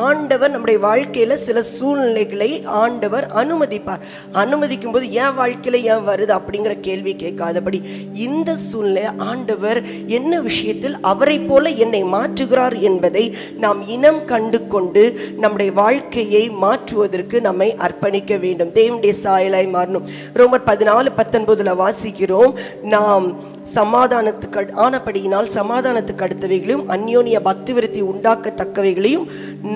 ஆண்டவர் நம்முடைய வாழ்க்கையில சில சூழ்நிலைகளை ஆண்டவர் அனுமதிப்பார். அனுமதிக்கும் போது என் வாழ்க்கையில ஏன் வருது அப்படிங்கிற கேள்வி கேட்காதபடி இந்த சூழ்நிலை ஆண்டவர் என்ன விஷயத்தில் அவரை போல என்னை மாற்றுகிறார் என்பதை நாம் இனம் கண்டு கொண்டு நம்முடைய வாழ்க்கையை மாற்றுவதற்கு நம்மை அர்ப்பணிக்க வேண்டும். தேவனுடைய சாயலாய் மாறணும். ரோமர் 14:19 வாசிக்கிறோம், நாம் சமாதானத்துக்கு ஆனபடியினால் சமாதானத்துக்கு அடுத்தவைகளையும் அந்யோன்ய பக்தி விருத்தி உண்டாக்கத்தக்கவைகளையும்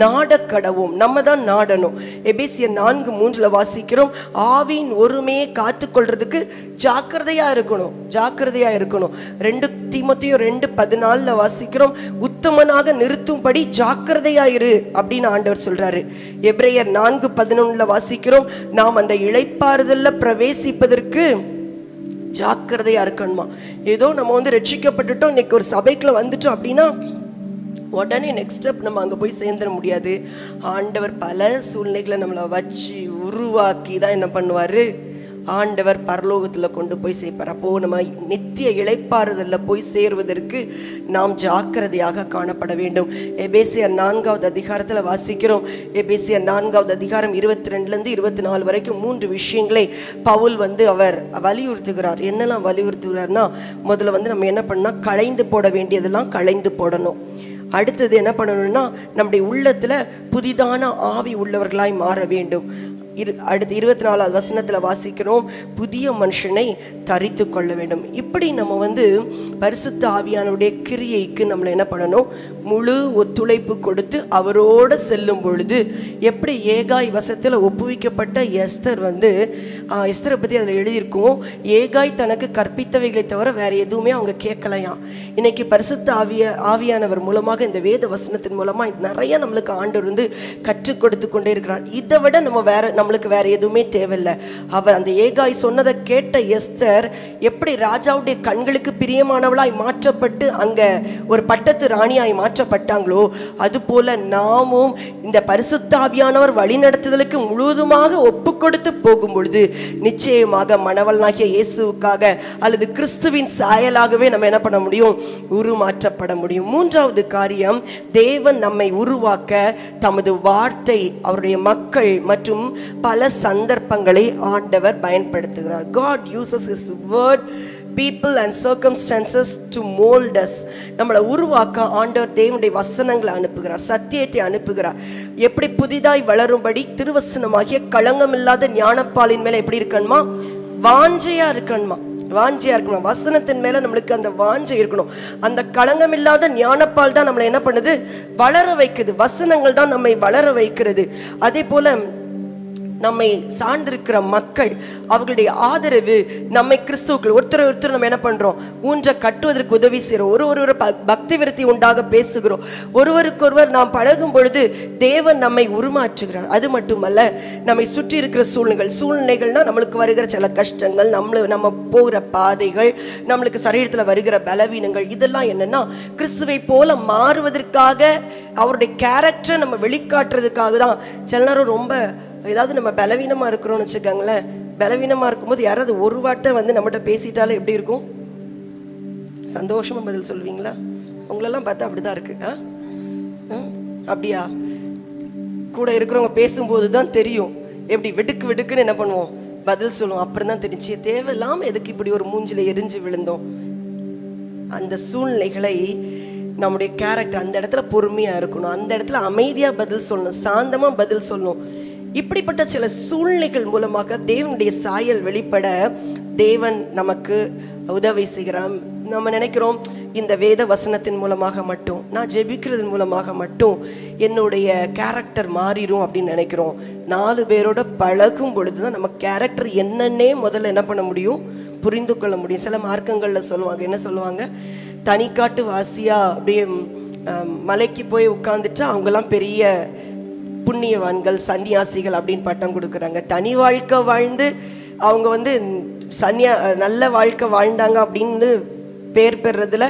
நாடக்கடவும். நம்ம தான் நாடணும். எபேசியர் 4:3 வாசிக்கிறோம், ஆவியின் ஒருமையை காத்துக்கொள்றதுக்கு ஜாக்கிரதையா இருக்கணும், ஜாக்கிரதையா இருக்கணும். 2 தீமோத்தேயு 2:14 வாசிக்கிறோம், உத்தமனாக நிறுத்தும்படி ஜாக்கிரதையா இரு அப்படின்னு ஆண்டவர் சொல்றாரு. எபிரேயர் 4:11 வாசிக்கிறோம், நாம் அந்த இளைப்பாறுதல்ல பிரவேசிப்பதற்கு ஜாக்கிரதையா இருக்கணுமா. ஏதோ நம்ம ரட்சிக்கப்பட்டுட்டோம், இன்னைக்கு ஒரு சபைக்குள்ள வந்துட்டோம் அப்படின்னா உடனே நெக்ஸ்ட் ஸ்டெப் நம்ம அங்கே போய் சேர்ந்துட முடியாது. ஆண்டவர் பல சூழ்நிலைகளை நம்மளை வச்சு உருவாக்கி தான் என்ன பண்ணுவார், ஆண்டவர் பரலோகத்தில் கொண்டு போய் சேர்ப்பார். அப்போது நம்ம நித்திய இளைப்பாறுதலில் போய் சேருவதற்கு நாம் ஜாக்கிரதையாக காணப்பட வேண்டும். எபேசியர் 4வது அதிகாரத்தில் வாசிக்கிறோம். எபேசியர் 4வது அதிகாரம் 22-24 வரைக்கும் 3 விஷயங்களை பவுல் அவர் வலியுறுத்துகிறார். என்னெல்லாம் வலியுறுத்துகிறார்னா, முதல்ல நம்ம என்ன பண்ணால் களைந்து போட வேண்டியதெல்லாம் களைந்து போடணும். அடுத்தது என்ன பண்ணணும்னா, நம்முடைய உள்ளத்தில் புதிதான ஆவி உள்ளவர்களாய் மாற வேண்டும். அடுத்து 24வது வசனத்தில் வாசிக்கிறோம், புதிய மனுஷனை தரித்து கொள்ள வேண்டும். இப்படி நம்ம பரிசுத்த ஆவியானுடைய கிரியைக்கு நம்மளை என்ன பண்ணணும், முழு ஒத்துழைப்பு கொடுத்து அவரோடு செல்லும் பொழுது எப்படி ஏகாய் வசத்தில் ஒப்புவிக்கப்பட்ட எஸ்தர் எஸ்தரை பற்றி அதில் எழுதியிருக்கும், ஏகாய் தனக்கு கற்பித்தவைகளை தவிர வேறு எதுவுமே அவங்க கேட்கலையாம். இன்னைக்கு பரிசுத்த ஆவியானவர் மூலமாக இந்த வேத வசனத்தின் மூலமாக நிறைய நம்மளுக்கு ஆண்டவர் கற்றுக் கொடுத்து கொண்டே இருக்கிறார். இதை விட நம்ம நம்மளுக்கு வேற எதுவுமே தேவையில்லை. அவர் அந்த ஏகாய் சொன்னதை கேட்ட எஸ்தர் எப்படி ராஜாவுடைய கண்களுக்கு பிரியமானவளாய் மாற்றப்பட்டு அங்க ஒரு பட்டத்து ராணியாய் மாற்றப்பட்டாங்களோ, அது போல நாமும் இந்த பரிசுத்த ஆவியானவர் வழிநடத்துதலுக்கு முழுவதுமாக ஒப்பு கொடுத்து போகும் பொழுது நிச்சயமாக மணவளனாகிய இயேசுவுக்காக அல்லது கிறிஸ்துவின் சாயலாகவே நம்ம என்ன பண்ண முடியும்? உருமாற்றப்பட முடியும். மூன்றாவது காரியம், தேவன் நம்மை உருவாக்க தமது வார்த்தை, அவருடைய மக்கள் மற்றும் பல சந்தர்ப்பங்களை ஆண்டவர் பயன்படுத்துகிறார். God uses his word, people and circumstances to mold us. நம்மளை உருவாக்க ஆண்டவர் தேவனுடைய வசனங்களை அனுப்புகிறார், சத்தியத்தை அனுப்புகிறார். எப்படி புதிதாய் வளரும்படி திருவசனமாகிய களங்கமில்லாத ஞானப்பாலின் மேல எப்படி இருக்கணுமா? வாஞ்சையா இருக்கணுமா? வாஞ்சையா இருக்கணும். வசனத்தின் மேல நம்மளுக்கு அந்த வாஞ்சை இருக்கணும். அந்த களங்கம் இல்லாத ஞானப்பால் தான் நம்மளை என்ன பண்ணுது? வளர வைக்குது. வசனங்கள் தான் நம்மை வளர வைக்கிறது. அதே போல நம்மை சார்ந்திருக்கிற மக்கள், அவர்களுடைய ஆதரவு நம்மை கிறிஸ்துவுக்குள் ஒருத்தர் நம்ம என்ன பண்றோம்? ஊன்ற கட்டுவதற்கு உதவி செய்கிறோம். ஒரு பக்தி விருத்தி உண்டாக பேசுகிறோம். ஒருவருக்கொருவர் நாம் பழகும் பொழுது தேவன் நம்மை உருமாற்றுகிறார். அது மட்டுமல்ல, நம்மை சுற்றி இருக்கிற சூழ்நிலைகள்னா நம்மளுக்கு வருகிற சில கஷ்டங்கள், நம்ம போகிற பாதைகள், நம்மளுக்கு சரீரத்தில் வருகிற பலவீனங்கள், இதெல்லாம் என்னன்னா கிறிஸ்துவை போல மாறுவதற்காக, அவருடைய கேரக்டரை நம்ம வெளிக்காட்டுறதுக்காக தான். சில நேரம் ரொம்ப ஏதாவது நம்ம பலவீனமாக இருக்கிறோம்னு வச்சுக்கோங்களேன், பலவீனமாக இருக்கும்போது யாராவது ஒரு வார்த்தை வந்து நம்மகிட்ட பேசிட்டாலும் எப்படி இருக்கும்? சந்தோஷமாக பதில் சொல்லுவீங்களா? உங்களெல்லாம் பார்த்தா அப்படி தான் இருக்கு. அப்படியா? கூட இருக்கிறவங்க பேசும்போது தான் தெரியும் எப்படி வெடுக்குன்னு என்ன பண்ணுவோம், பதில் சொல்லுவோம். அப்புறம் தான் தெரிஞ்சு தேவையில்லாமல் எதுக்கு இப்படி ஒரு மூஞ்சில எரிஞ்சு விழுந்தோம். அந்த சூழ்நிலைகளை நம்முடைய கேரக்டர் அந்த இடத்துல பொறுமையாக இருக்கணும், அந்த இடத்துல அமைதியாக பதில் சொல்லணும், சாந்தமாக பதில் சொல்லணும். இப்படிப்பட்ட சில சூழ்நிலைகள் மூலமாக தேவனுடைய சாயல் வெளிப்பட தேவன் நமக்கு உதவி செய்கிறான். நம்ம நினைக்கிறோம் இந்த வேத வசனத்தின் மூலமாக மட்டும், நான் ஜெபிக்கிறதன் மூலமாக மட்டும் என்னுடைய கேரக்டர் மாறிடும் அப்படின்னு நினைக்கிறோம். 4 பேரோட பழகும் பொழுது தான் நம்ம கேரக்டர் என்னன்னே முதல்ல என்ன பண்ண முடியும்? புரிந்து கொள்ள முடியும். சில மார்க்கங்களில் சொல்லுவாங்க, என்ன சொல்லுவாங்க? தனிக்காட்டு வாசியா அப்படியே மலைக்கு போய் உட்காந்துட்டா அவங்கெல்லாம் பெரிய புண்ணியவான்கள், சன்னியாசிகள் அப்படின்னு பட்டம் கொடுக்குறாங்க. தனி வாழ்க்கை வாழ்ந்து அவங்க வந்து நல்ல வாழ்க்கை வாழ்ந்தாங்க அப்படின்னு பேர் பெறதுல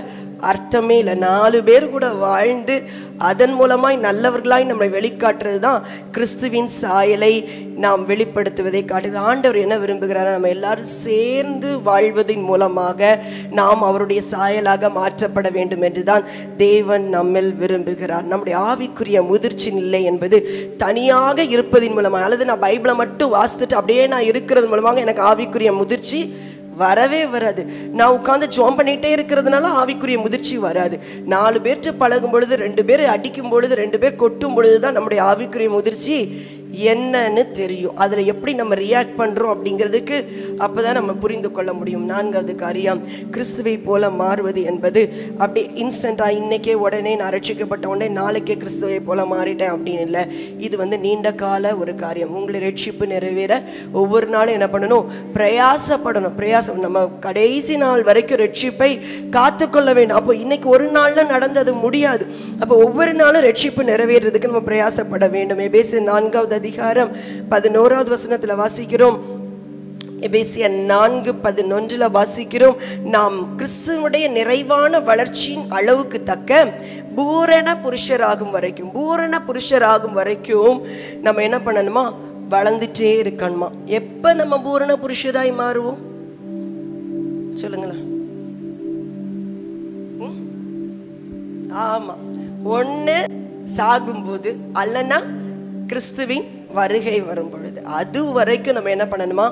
அர்த்தமே இல்லை. 4 பேர் கூட வாழ்ந்து அதன் மூலமாய் நல்லவர்களாய் நம்மளை வெளிக்காட்டுறது தான் கிறிஸ்துவின் சாயலை நாம் வெளிப்படுத்துவதை காட்டுது. ஆண்டவர் என்ன விரும்புகிறார்? நம்ம எல்லாரும் சேர்ந்து வாழ்வதன் மூலமாக நாம் அவருடைய சாயலாக மாற்றப்பட வேண்டும் என்றுதான் தேவன் நம்மில் விரும்புகிறார். நம்முடைய ஆவிக்குரிய முதிர்ச்சி நிலை என்பது தனியாக இருப்பதின் மூலமாக, அல்லது நான் பைபிளை மட்டும் வாசித்துட்டு அப்படியே நான் இருக்கிறது மூலமாக எனக்கு ஆவிக்குரிய முதிர்ச்சி வரவே வராது. நான் உட்காந்து ஜோம் பண்ணிகிட்டே இருக்கிறதுனால ஆவிக்குரிய முதிர்ச்சி வராது. 4 பேர்கிட்ட பழகும் பொழுது, 2 பேர் அடிக்கும் பொழுது, 2 பேர் கொட்டும் பொழுது தான் நம்முடைய ஆவிக்குரிய முதிர்ச்சி என்னன்னு தெரியும். அதில் எப்படி நம்ம ரியாக்ட் பண்ணுறோம் அப்படிங்கிறதுக்கு அப்போ தான் நம்ம புரிந்து கொள்ள முடியும். 4வது காரியம், கிறிஸ்துவை போல மாறுவது என்பது அப்படி இன்ஸ்டண்ட்டாக இன்றைக்கே உடனே நான் ரட்சிக்கப்பட்ட உடனே நாளைக்கே கிறிஸ்துவை போல மாறிட்டேன் அப்படின்னு இல்லை. இது வந்து நீண்ட கால ஒரு காரியம். உங்களை ரட்சிப்பு நிறைவேற ஒவ்வொரு நாளும் என்ன பண்ணணும்? பிரயாசப்படணும். நம்ம கடைசி நாள் வரைக்கும் ரட்சிப்பை காத்துக்கொள்ள வேண்டும். அப்போ இன்னைக்கு ஒரு நாளில் நடந்தது முடியாது. அப்போ ஒவ்வொரு நாளும் ரட்சிப்பு நிறைவேறதுக்கு நம்ம பிரயாசப்பட வேண்டும். எபேசியர் 4வது அதிகாரம் 11வது வசனத்துல வாசிக்கிறோம். எபேசியர் 4:11 வாசிக்கிறோம், நாம் கிறிஸ்துவுடைய நிறைவான வளர்ச்சியின் அளவுக்கு தக்க பூரண புருஷராகும் வரைக்கும் நம்ம என்ன பண்ணணுமா? வளர்ந்துட்டே இருக்கணுமா? எப்ப நம்ம பூரண புருஷராய் மாறுவோம் சொல்லுங்களேன்? ஆமா, ஒண்ணு சாகும்போது, அல்லனா கிறிஸ்துவின் வருகை வரும் பொழுது. அது வரைக்கும் நம்ம என்ன பண்ணணுமா?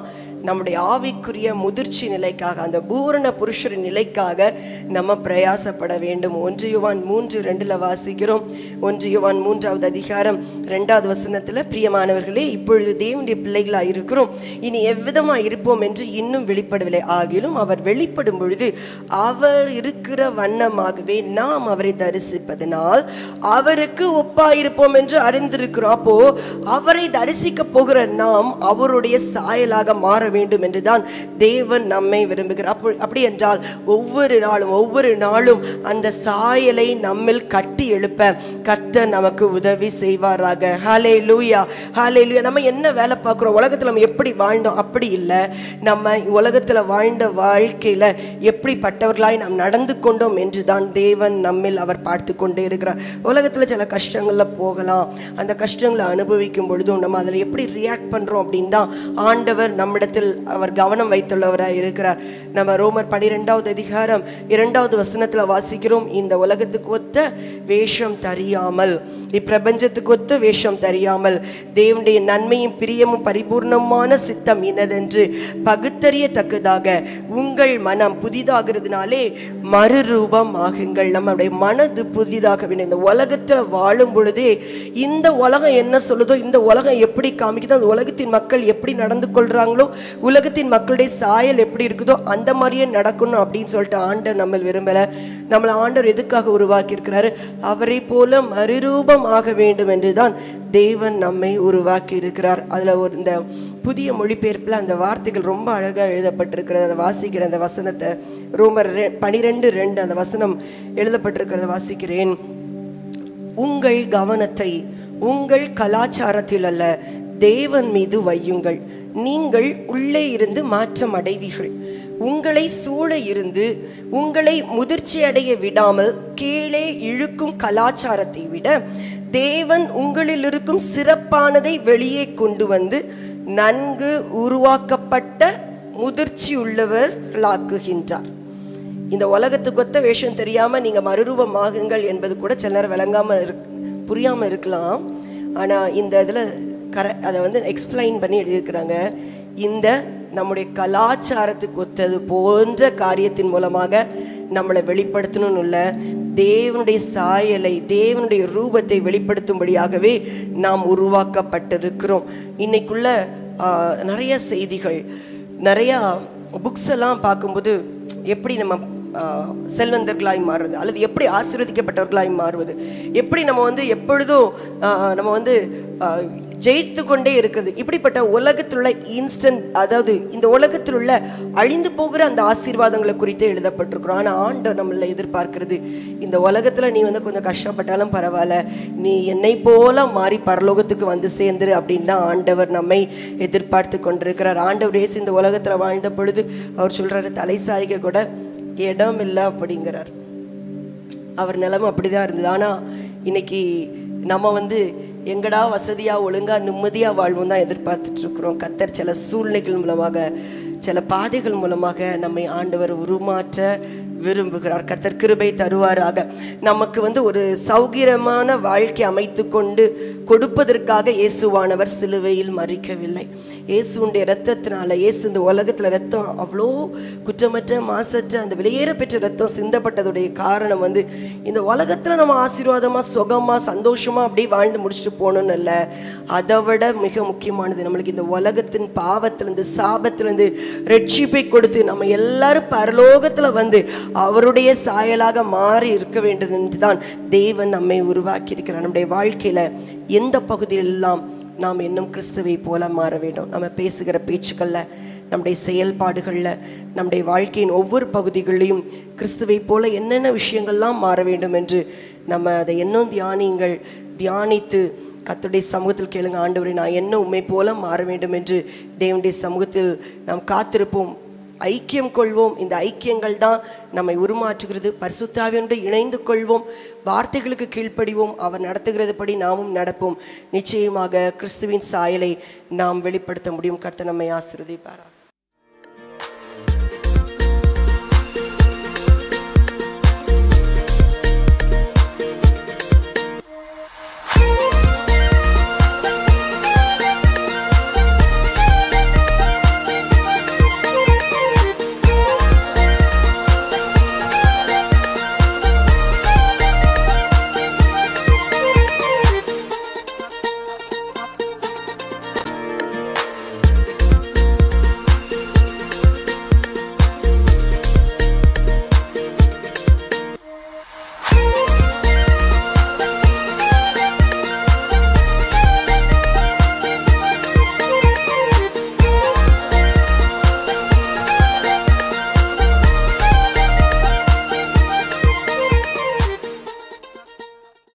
நம்முடைய ஆவிக்குரிய முதிர்ச்சி நிலைக்காக, அந்த பூரண புருஷரின் நிலைக்காக நம்ம பிரயாசப்பட வேண்டும். 1 யோவான் 3:2 வாசிக்கிறோம். 1 யோவான் 3வது அதிகாரம் 2வது வசனத்துல, பிரியமானவர்களே, இப்பொழுது தேவனுடைய பிள்ளைகளாக இருக்கிறோம், இனி எவ்விதமாக இருப்போம் என்று இன்னும் வெளிப்படவில்லை. ஆகிலும் அவர் வெளிப்படும் பொழுது அவர் இருக்கிற வண்ணமாகவே நாம் அவரை தரிசிப்பதனால் அவருக்கு ஒப்பாயிருப்போம் என்று அறிந்திருக்கிறோம். அப்போ அவரை தரிசிக்க போகிற நாம் அவருடைய சாயலாக மாற வேண்டும் என்றுதான் தேவன் நம்மை விரும்புகிறார். அப்படி என்றால் ஒவ்வொரு நாளும் அந்த சாயலை நம்மில் கட்டி எழுப்ப கர்த்தர் நமக்கு உதவி செய்வாராக. ஹல்லேலூயா, ஹல்லேலூயா. நம்ம என்ன வேலை பார்க்குறோம், உலகத்தில் நம்ம எப்படி வாழ்ந்தோம் அப்படி இல்லை. நம்ம உலகத்தில் வாழ்ந்த வாழ்க்கையில் எப்படிப்பட்டவர்களாய் நாம் நடந்து கொண்டோம் என்றுதான் தேவன் நம்மில் அவர் பார்த்து கொண்டே இருக்கிறார். உலகத்தில் சில கஷ்டங்களில் போகலாம், அந்த கஷ்டங்களை அனுபவிக்கும் பொழுதும் நம்ம அதில் எப்படி ரியாக்ட் பண்ணுறோம் அப்படின்னு தான் ஆண்டவர் நம்மிடத்தில் அவர் கவனம் வைத்துள்ளவராக இருக்கிறார். நம்ம ரோமர் 12வது அதிகாரம் 2வது வசனத்தில் வாசிக்கிறோம், இந்த உலகத்துக்கு ஒத்த வேஷம் தெரியாமல், இப்பிரபஞ்சத்துக்கு ஒத்த வேஷம் தெரியாமல் தேவனுடைய நன்மையும் பிரியமும் பரிபூர்ணமான சித்தம் இன்னதென்று பகுத்தறியத்தக்கதாக உங்கள் மனம் புதிதாகிறதுனாலே மறுரூபம் ஆகுங்கள். நம்முடைய மனது புதிதாக வேண்டும். இந்த உலகத்தில் வாழும் பொழுதே இந்த உலகம் என்ன சொல்லுதோ, இந்த உலகம் எப்படி காமிக்குதோ, அந்த உலகத்தின் மக்கள் எப்படி நடந்து கொள்றாங்களோ, உலகத்தின் மக்களுடைய சாயல் எப்படி இருக்குதோ அந்த மாதிரியே நடக்கணும் அப்படின்னு சொல்லிட்டு ஆண்டவர் நம்ம விரும்பலை. நம்மளை ஆண்டவர் எதுக்காக உருவாக்கி இருக்கிறாரு? அவரை போல மறுரூபம் ஆக வேண்டும் என்றுதான் தேவன் நம்மை உருவாக்கி இருக்கிறார். அதில் ஒரு இந்த புதிய மொழிபெயர்ப்பில் அந்த வார்த்தைகள் ரொம்ப அழகாக எழுதப்பட்டிருக்கிறது. அதை வாசிக்கிற அந்த வசனத்தை ரோமர் 12:2 அந்த வசனம் எழுதப்பட்டிருக்கிறத வாசிக்கிறேன். உங்கள் கவனத்தை உங்கள் கலாச்சாரத்தில் அல்ல தேவன் மீது வையுங்கள், நீங்கள் உள்ளே இருந்து மாற்றம் அடைவீர்கள். உங்களை சூழ இருந்து உங்களை முதிர்ச்சி அடைய விடாமல் கீழே இழுக்கும் கலாச்சாரத்தை விட தேவன் உங்களில் இருக்கும் சிறப்பானதை வெளியே கொண்டு வந்து நன்கு உருவாக்கப்பட்ட முதிர்ச்சி உள்ளவர்களாக்குகின்றார். இந்த உலகத்துக்கு ஒத்த வேஷம் தெரியாமல் நீங்கள் மறுரூபமாகுங்கள் என்பது கூட சில நேரம் விளங்காமல் புரியாமல் இருக்கலாம். ஆனால் இந்த இதில் அதை எக்ஸ்பிளைன் பண்ணி எழுதியிருக்கிறாங்க. இந்த நம்முடைய கலாச்சாரத்துக்கு ஒத்தது போன்ற காரியத்தின் மூலமாக நம்மளை வெளிப்படுத்தணும்னு இல்லை, தேவனுடைய சாயலை தேவனுடைய ரூபத்தை வெளிப்படுத்தும்படியாகவே நாம் உருவாக்கப்பட்டிருக்கிறோம். இன்னைக்குள்ள நிறைய செய்திகள், நிறையா புக்ஸ் எல்லாம் பார்க்கும்போது எப்படி நம்ம செல்வந்தர்களாய் மாறுவது அல்லது எப்படி ஆசீர்வதிக்கப்பட்டவர்களாய் மாறுவது, எப்படி நம்ம எப்பொழுதும் நம்ம ஜெயித்து கொண்டே இருக்குது, இப்படிப்பட்ட உலகத்தில் உள்ள இன்ஸ்டன்ட், அதாவது இந்த உலகத்தில் உள்ள அழிந்து போகிற அந்த ஆசீர்வாதங்களை குறித்து எழுதப்பட்டிருக்கிறோம். ஆனால் ஆண்டவர் நம்மள எதிர்பார்க்கிறது, இந்த உலகத்தில் நீ கொஞ்சம் கஷ்டப்பட்டாலும் பரவாயில்ல, நீ என்னை போல மாறி பரலோகத்துக்கு வந்து சேர்ந்துரு அப்படின்னு தான் ஆண்டவர் நம்மை எதிர்பார்த்து கொண்டிருக்கிறார். ஆண்டவர் இயேசு இந்த உலகத்தில் வாழ்ந்த பொழுது அவர் சொல்கிறாரு, தலை சாய்க்க கூட இடம் இல்லை அப்படிங்கிறார். அவர் நிலைமை அப்படிதான் இருந்தது. ஆனால் இன்னைக்கு நம்ம எங்கடா வசதியாக ஒழுங்காக நிம்மதியாக வாழ்வோம் தான் எதிர்பார்த்துட்டு இருக்கிறோம். கர்த்தர் சில சூழ்நிலைகள் மூலமாக, சில பாதைகள் மூலமாக நம்மை ஆண்டவர் உருமாற்ற விரும்புகிறார். கர்த்தர் கிருபை தருவாராக. நமக்கு ஒரு சௌகரியமான வாழ்க்கை அமைத்து கொண்டு கொடுப்பதற்காக இயேசுவானவர் சிலுவையில் மரிக்கவில்லை. இயேசுடைய இரத்தத்தினால, இயேசு இந்த உலகத்தில் இரத்தம் அவ்வளோ குற்றமற்ற மாசற்ற அந்த வெளியேற பெற்ற இரத்தம் சிந்தப்பட்டதுடைய காரணம் இந்த உலகத்தில் நம்ம ஆசீர்வாதமாக சுகமாக சந்தோஷமாக அப்படியே வாழ்ந்து முடிச்சுட்டு போகணும்னு இல்லை, அதை விட மிக முக்கியமானது நம்மளுக்கு இந்த உலகத்தின் பாவத்திலிருந்து சாபத்திலிருந்து ரட்சிப்பை கொடுத்து நம்ம எல்லாரும் பரலோகத்தில் அவருடைய சாயலாக மாறி இருக்க வேண்டும் என்று தான் தேவன் நம்மை உருவாக்கி இருக்கிறார். நம்முடைய வாழ்க்கையில் எந்த பகுதியிலெல்லாம் நாம் இன்னும் கிறிஸ்துவை போல மாற வேண்டும், நம்ம பேசுகிற பேச்சுக்களில், நம்முடைய செயல்பாடுகளில், நம்முடைய வாழ்க்கையின் ஒவ்வொரு பகுதிகளிலையும் கிறிஸ்துவை போல என்னென்ன விஷயங்கள்லாம் மாற வேண்டும் என்று நம்ம அதை இன்னும் தியானித்து கர்த்தருடைய சமூகத்தில் கேளுங்க. ஆண்டவரே, நான் என்ன உம்மை போல மாற வேண்டும் என்று தேவனுடைய சமூகத்தில் நாம் காத்திருப்போம், ஐக்கியம் கொள்வோம். இந்த ஐக்கியங்கள் தான் நம்மை உருமாற்றுகிறது. பரிசுத்த ஆவியோடு இணைந்து கொள்வோம், வார்த்தைகளுக்கு கீழ்ப்படிவோம், அவர் நடத்துகிறதுபடி நாமும் நடப்போம். நிச்சயமாக கிறிஸ்துவின் சாயலை நாம் வெளிப்படுத்த முடியும். கர்த்தர் நம்மை ஆசீர்வதிப்பார்.